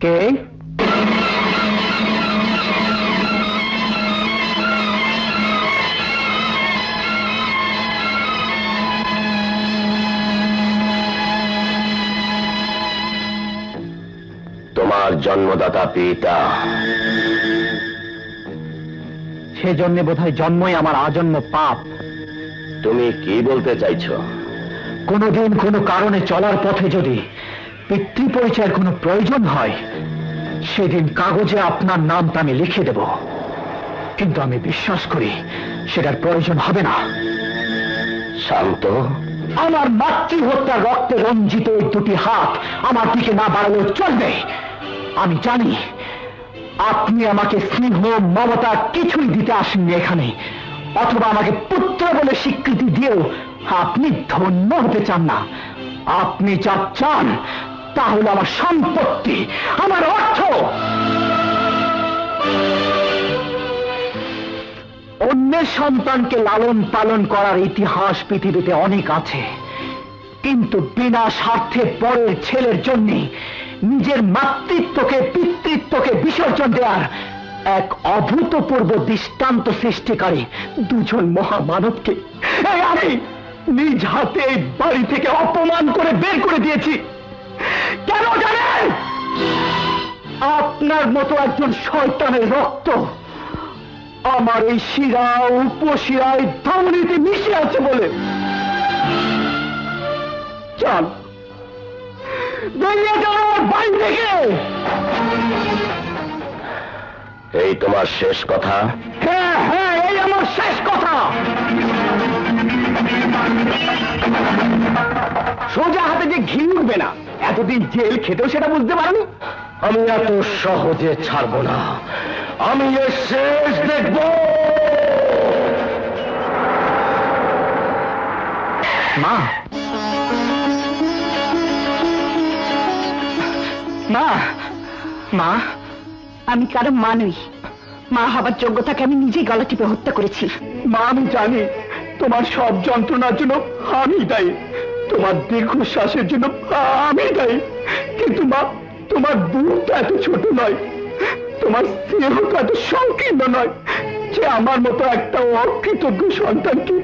কে? তোমার জন্মদাতা পিতা। সেজন্য বোধহয় জন্মই আমার আজন্ম পাপ। তুমি কি বলতে চাইছো? কোনোদিন কোনো কারণে চলার পথে যদি পিতৃ পরিচয়ের কোনো প্রয়োজন হয়, সেদিন কাগজে আপনার নামটা আমি লিখে দেব, কিন্তু আমি বিশ্বাস করি সেটার প্রয়োজন হবে না। শান্ত, আমার মাতৃহত্যার রক্তে রঞ্জিত ওই দুটি হাত আমার দিকে না বাড়ালেও চলবে। আমি জানি আপনি আমাকে স্নেহ মমতা কিছুই দিতে আসেননি এখানে, অথবা আমাকে পুত্র বলে স্বীকৃতি দিয়েও আপনি ধন্য হতে চান না। আপনি যা চান তা হলো আমার সম্পত্তি, আমার অর্থ। অন্যের সন্তানকে লালন পালন করার ইতিহাস পৃথিবীতে অনেক আছে, কিন্তু বিনা স্বার্থে পরের ছেলের জন্য নিজের মাতৃত্বকে পিতৃত্বকে বিসর্জন দেওয়ার এক অভূতপূর্ব দৃষ্টান্ত সৃষ্টিকারী দুজন মহামানবকে আমি নিজ হাতে এই বাড়ি থেকে অপমান করে বের করে দিয়েছি। কেন জানেন? আপনার মতো একজন শয়তানের রক্ত আমার এই শিরা উপশিরায় ধমনীতে মিশে আছে বলে। চল বেরিয়ে যাও বাড়ি থেকে। এই তোমার শেষ কথা? হ্যাঁ হ্যাঁ, এই আমার শেষ কথা। সোজা হাতে যে ঘি উঠবে না, এতদিন জেল খেতেও সেটা বুঝতে পারোনি। আমি এত সহজে ছাড়ব না, আমি এর শেষ দেখব। মা, মা, মা, আমি কারো মা নই। মা হবার যোগ্যতাকে আমি নিজেই গলা টিপে হত্যা করেছি। মা, আমি জানি তোমার সব যন্ত্রণার জন্য আমি দায়ী, তোমার দীর্ঘশ্বাসের জন্য আমি দায়ী, কিন্তু মা, তোমার বুকটা এত ছোট নয়, তোমার স্নেহটা এত সংকীর্ণ নয় যে আমার মতো একটা অকৃতজ্ঞ সন্তানকে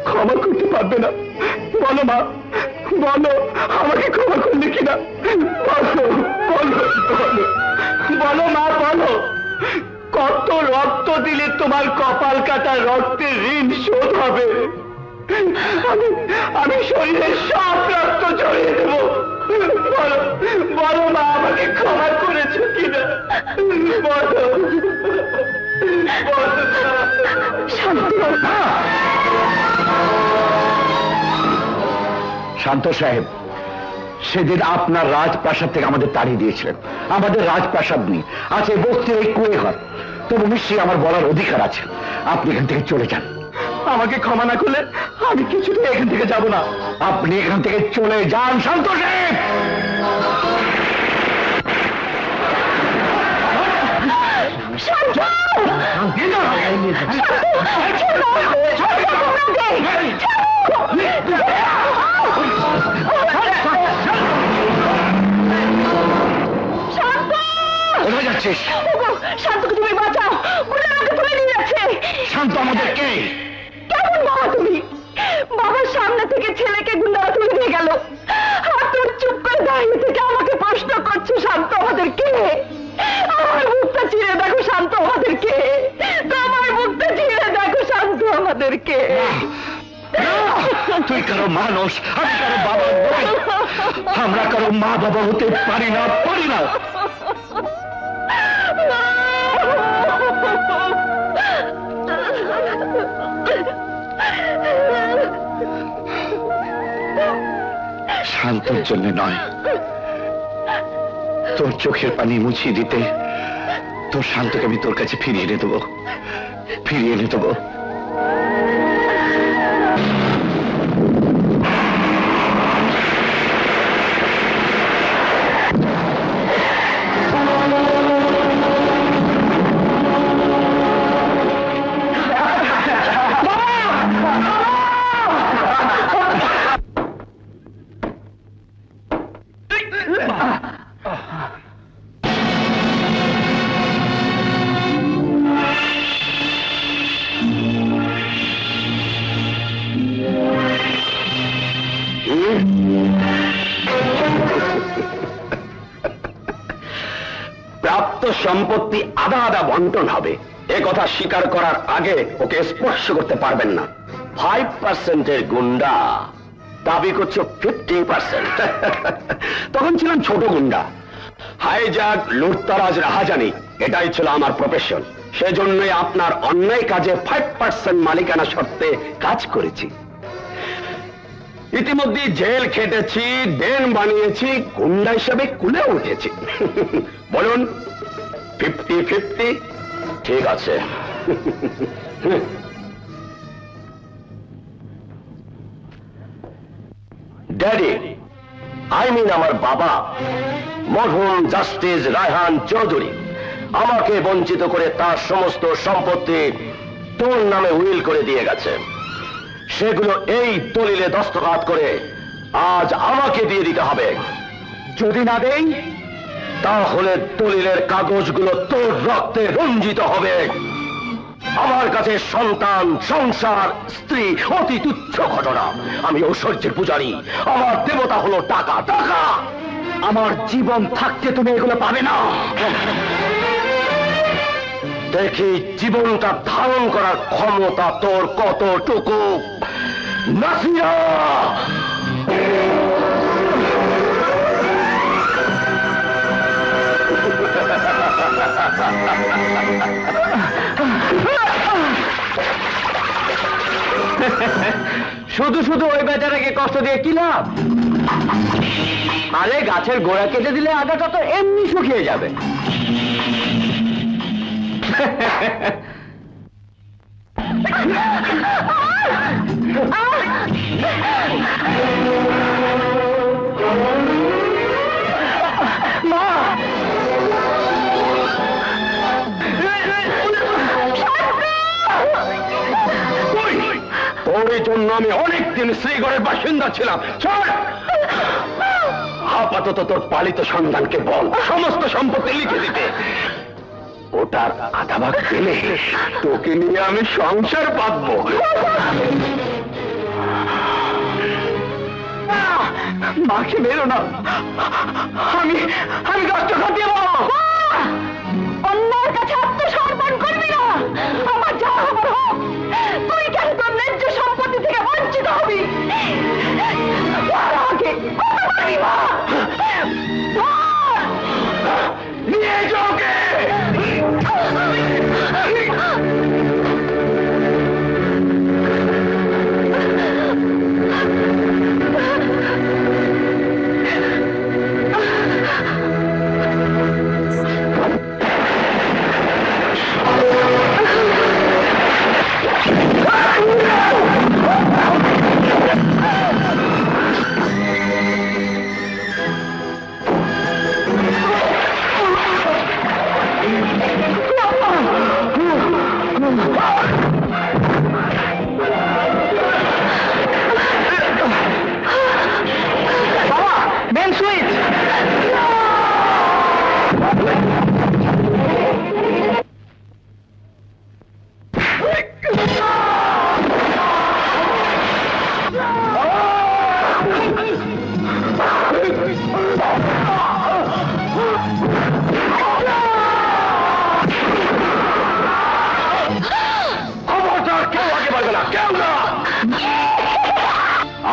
ক্ষমা করতে পারবে না। বলো মা, বলো আমাকে ক্ষমা করলে কিনা, বলো বলো বলো বলো মা, বলো কত রক্ত দিলে তোমার কপাল কাটার রক্তের ঋণ শোধ হবে? আমি শরীরের সব রক্ত জড়িয়ে দেব। বলো বলো মা, আমাকে ক্ষমা করেছো কিনা, বলো বলো। শান্ত সাহেব, সেদিন আপনার রাজপ্রাসাদ থেকে আমাদের তাড়িয়ে দিয়েছিলেন। আমাদের রাজপ্রাসাদ নেই, আছে বস্তির এই কুঁয়ে ঘর। তবু নিশ্চয়ই আমার বলার অধিকার আছে, আপনি এখান থেকে চলে যান। আমাকে ক্ষমা না করলে আমি কিছুতেই এখান থেকে যাব না। আপনি এখান থেকে চলে যান শান্ত সাহেব। কোথায় যাচ্ছিস? শান্তকে তুমি বাঁচাও, ওরা আমাকে তুলে নিয়ে যাচ্ছে। শান্ত আমাদের কে? কেমন বাবা তুমি? বাবার সামনে থেকে ছেলেকে গুন্ডারা তুলে নিয়ে গেল, আর তোর চুপ করে দাঁড়িয়ে থেকে আমাকে প্রশ্ন করছো শান্ত আমাদের কে? আমার মুখটা চিরে দেখো শান্ত আমাদের কে, তোমার মুখটা চিরে দেখো শান্ত আমাদের কে। তুই কারো মানুষ, আমি কারো বাবা নই। আমরা কারো মা বাবা হতে পারি না, পারি না। শান্তর জন্য নয়, তোর চোখের পানি মুছিয়ে দিতে তোর শান্তকে আমি তোর কাছে ফিরিয়ে এনে দেবো, ফিরিয়ে এনে দেবো। প্রাপ্ত সম্পত্তি আধা আধা বন্টন হবে, এ কথা স্বীকার করার আগে ওকে স্পর্শ করতে পারবেন না। 5%-এর গুন্ডা দাবি করছো 50%। তখন ছিলাম ছোট গুন্ডা, হাইজ্যাক, লুটতরাজ, রাহাজানি, এটাই ছিল আমার প্রফেশন। সেজন্যই আপনার অন্যায় কাজে 5% মালিকানা শর্তে কাজ করেছি। ইতিমধ্যে জেল খেটেছি, দেন বানিয়েছি, গুন্ডা হিসাবে কুলে উঠেছি। বলুন 50-50? ঠিক আছে। ড্যাডি, আমার বাবা মরহুম জাস্টিস রায়হান চৌধুরী আমাকে বঞ্চিত করে তার সমস্ত সম্পত্তি তোর নামে উইল করে দিয়ে গেছে। সেগুলো এই দলিলে দস্তখত করে আজ আমাকে দিয়ে দিতে হবে। যদি না দেই তাহলে দলিলের কাগজগুলো তোর রক্তে রঞ্জিত হবে। আমার কাছে সন্তান, সংসার, স্ত্রী অতি তুচ্ছ ঘটনা। আমি ঐশ্বর্যের পূজারী, আমার দেবতা হলো টাকা। টাকা আমার জীবন থাকতে তুমি এগুলো পাবে না। দেখি জীবনটা ধারণ করার ক্ষমতা তোর কতটুকু। নাসিয়া, শুধু শুধু ওই বেচারাকে কষ্ট দিয়ে কি লাভ? আরে গাছের গোড়া কেটে দিলে আগাটা তো এমনি শুকিয়ে যাবে। তোর জন্য আমি অনেকদিন শ্রীগড়ের বাসিন্দা ছিলাম। চল, আপাতত তোর পালিত সন্তানকে বল সমস্ত সম্পত্তি লিখে দিতে। ওটার আধা ভাগ পেলে তোকে নিয়ে আমি সংসার পাতবো। মাকে মেরো না, আমি কষ্ট খাটিয়ে বলো। অন্যের কাছে আত্মসমর্পণ করবি না। আমার যা খবর হোক, তুই কেন তোর ন্যায্য সম্পত্তি থেকে বঞ্চিত হবি? আগে কথা বলবি না। নিয়ে যাওকে।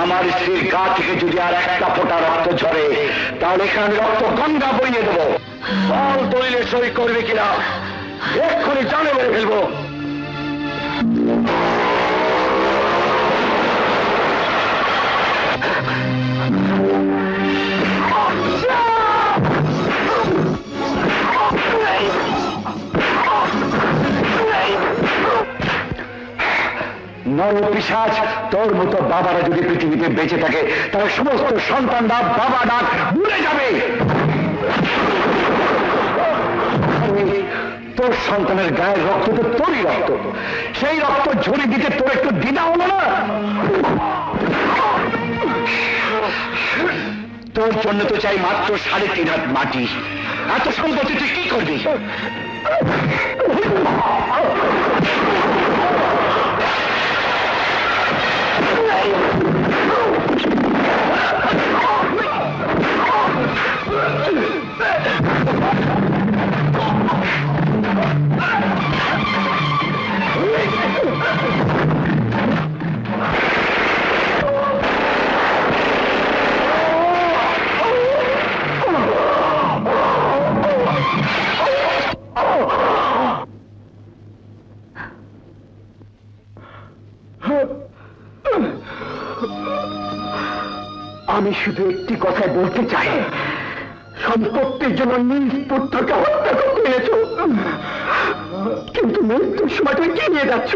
আমার স্ত্রীর গা থেকে যদি আর একটা ফোঁটা রক্ত ঝরে তাহলে এখানে রক্ত গঙ্গা বইয়ে দেবো। বল দলিলে সই করবে কিনা, এক্ষুনি জানে মেরে ফেলবো। নরপিশাচ, তোর মতো বাবারা যদি পৃথিবীতে বেঁচে থাকে তাহলে সমস্ত সন্তানরা বাবা ডাক ভুলে যাবে। তোর সন্তানের গায়ের রক্ত তো তোরই রক্ত, সেই রক্ত ঝরে দিতে তোর একটু দ্বিধা হলো না? তোর জন্য তো চাই মাত্র 3.5 হাত মাটি। এত সম্পত্তি তুই কি করবি? আমি শুধু একটি কথাই বলতে চাই, সম্পত্তির জন্য নিজ পুত্রকে হত্যা করতে এনেছ, কিন্তু মৃত্যুর সময় তুমি কি নিয়ে যাচ্ছ?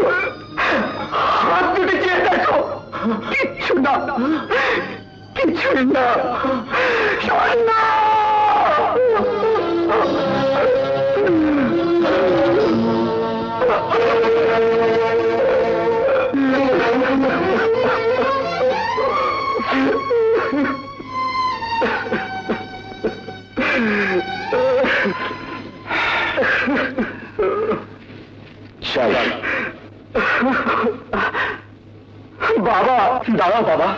হাত দুটি চেয়ে দেখো, কিচ্ছু না, কিছুই না। বাবা, দাঁড়াও বাবা।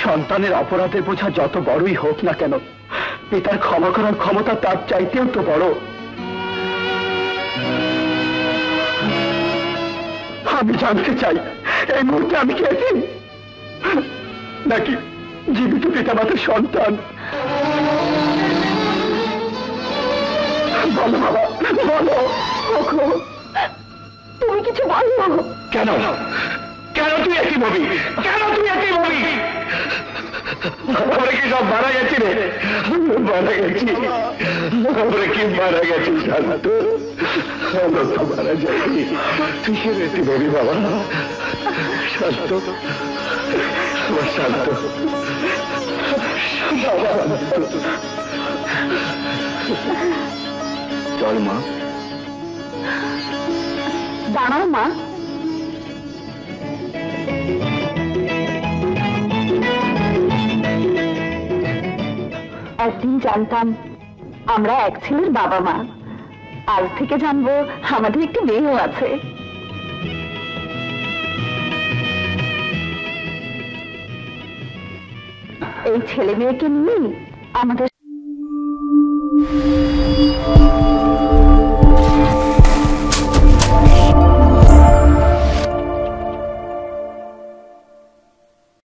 সন্তানের অপরাধের বোঝা যত বড়ই হোক না কেন, পিতার ক্ষমা করার ক্ষমতা তার চাইতেও তো বড়। আমি জানতে চাই, এই মুহূর্তে আমি কি আছি নাকি জীবিত পিতামাতার সন্তান? বলো বাবা, বলো। তুমি কিছু বলো। কেন কেন তুই একই ভাবি? কেন তুই একই ভাবি? আমরা কি সব মারা গেছি রে? মারা গেছি, আমরা কি মারা গেছি? আমরা তো মারা যাইনি। তুই কেন একই ভাবি বাবা? শান্ত, আমার শান্ত চল মা। দাঁড়াও মা। একদিন জানতাম আমরা এক ছেলের বাবা মা, আজ থেকে জানবো আমাদের একটি মেয়েও আছে। এই ছেলে মেয়েকে নিয়ে আমাদের